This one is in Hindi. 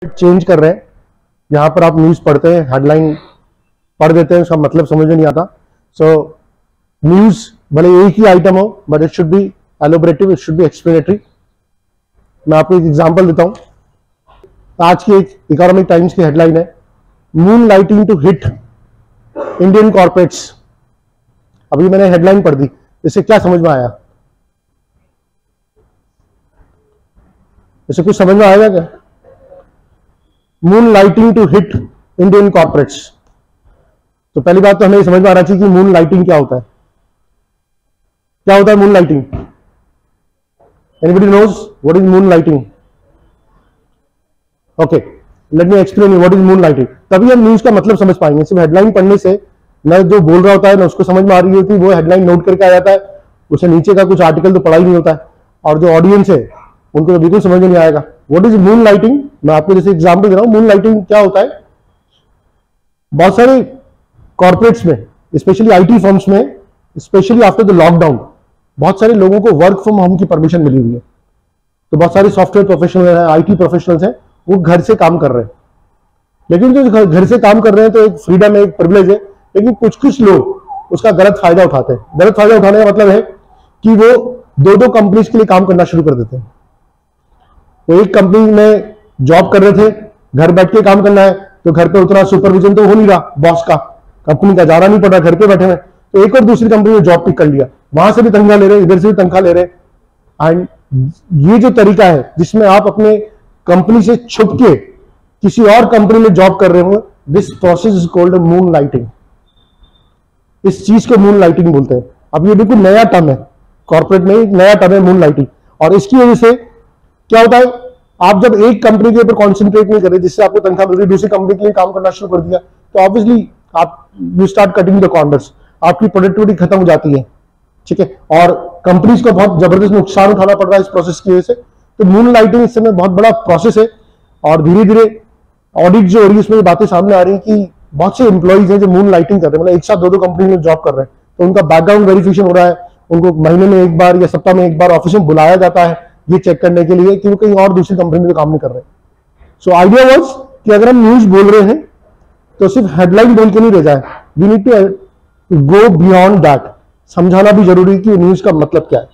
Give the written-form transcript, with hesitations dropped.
चेंज कर रहे हैं। यहाँ पर आप न्यूज पढ़ते हैं, हेडलाइन पढ़ देते हैं, उसका मतलब समझ में नहीं आता। सो न्यूज भले एक ही आइटम हो, but it should be elaborative, it should be explanatory. मैं आपको एक एग्जांपल देता हूं। आज की एक इकोनॉमिक टाइम्स की हेडलाइन है, moonlighting to hit Indian corporates. अभी मैंने हेडलाइन पढ़ दी, इससे क्या समझ में आया? इससे कुछ समझ में आएगा क्या? Moonlighting to hit Indian corporates. तो पहली बात तो हमें समझ में आना चाहिए कि मून लाइटिंग क्या होता है। क्या होता है moonlighting? Anybody knows what is moonlighting? Okay, let me explain you what is moonlighting. तभी हम न्यूज का मतलब समझ पाएंगे। सिर्फ हेडलाइन पढ़ने से न जो बोल रहा होता है ना उसको समझ में आ रही होती है, वो हेडलाइन नोट करके आ जाता है, उसे नीचे का कुछ आर्टिकल तो पढ़ा ही नहीं होता है, और जो ऑडियंस है उनको तो बिल्कुल समझ में नहीं आएगा। What is moon lighting? मैं आपको जैसे एग्जांपल दे रहा हूं। मून लाइटिंग क्या होता है? बहुत सारे कॉर्पोरेट्स में, स्पेशली आईटी फर्म्स में, स्पेशली आफ्टर द लॉकडाउन, बहुत सारे लोगों को वर्क फ्रॉम होम की परमिशन मिली हुई है। तो बहुत सारे सॉफ्टवेयर प्रोफेशनल हैं, आईटी प्रोफेशनल्स हैं, वो घर से काम कर रहे हैं। लेकिन जो घर से काम कर रहे हैं तो एक फ्रीडम है, एक प्रिविलेज है, लेकिन कुछ कुछ लोग उसका गलत फायदा उठाते हैं। गलत फायदा उठाने का मतलब है कि वो दो दो कंपनीज के लिए काम करना शुरू कर देते हैं। वो एक कंपनी में जॉब कर रहे थे, घर बैठ के काम करना है, तो घर पे उतना सुपरविजन तो हो नहीं रहा बॉस का, कंपनी का जाना नहीं पड़ रहा, घर पे बैठे हैं, तो एक और दूसरी कंपनी में जॉब पिक कर लिया, वहां से भी तनख्वाह ले रहे, इधर से भी तनख्वाह ले रहे। एंड ये जो तरीका है जिसमें आप अपने कंपनी से छुप के किसी और कंपनी में जॉब कर रहे हो, this process is called moon lighting. इस चीज को मून लाइटिंग बोलते हैं। अब ये बिल्कुल नया टर्म है, कॉर्पोरेट में एक नया टर्म है मून लाइटिंग। और इसकी वजह से क्या होता है, आप जब एक कंपनी के ऊपर कॉन्सेंट्रेट नहीं कर रहे, जिससे आपको तनख्वाह मिल रही है, दूसरी कंपनी के लिए काम करना शुरू कर दिया, तो ऑब्वियसली आप you start cutting the corners, आपकी प्रोडक्टिविटी खत्म हो जाती है। ठीक है, और कंपनीज को बहुत जबरदस्त नुकसान उठाना पड़ रहा है इस प्रोसेस की वजह से। तो मून लाइटिंग इस समय बहुत बड़ा प्रोसेस है, और धीरे धीरे ऑडिट जो हो रही है उसमें बातें सामने आ रही है कि बहुत से एम्प्लॉइज हैं जो मून लाइटिंग कर रहे हैं, मतलब एक साथ दो दो कंपनी में जॉब कर रहे हैं, तो उनका बैकग्राउंड वेरिफिकेशन हो रहा है, उनको महीने में एक बार या सप्ताह में एक बार ऑफिस में बुलाया जाता है ये चेक करने के लिए कि वो कहीं और दूसरी कंपनी में काम नहीं कर रहे। सो आइडिया वाज कि अगर हम न्यूज बोल रहे हैं तो सिर्फ हेडलाइन बोल के नहीं रह जाए, we need to go beyond that. समझाना भी जरूरी है कि न्यूज का मतलब क्या है।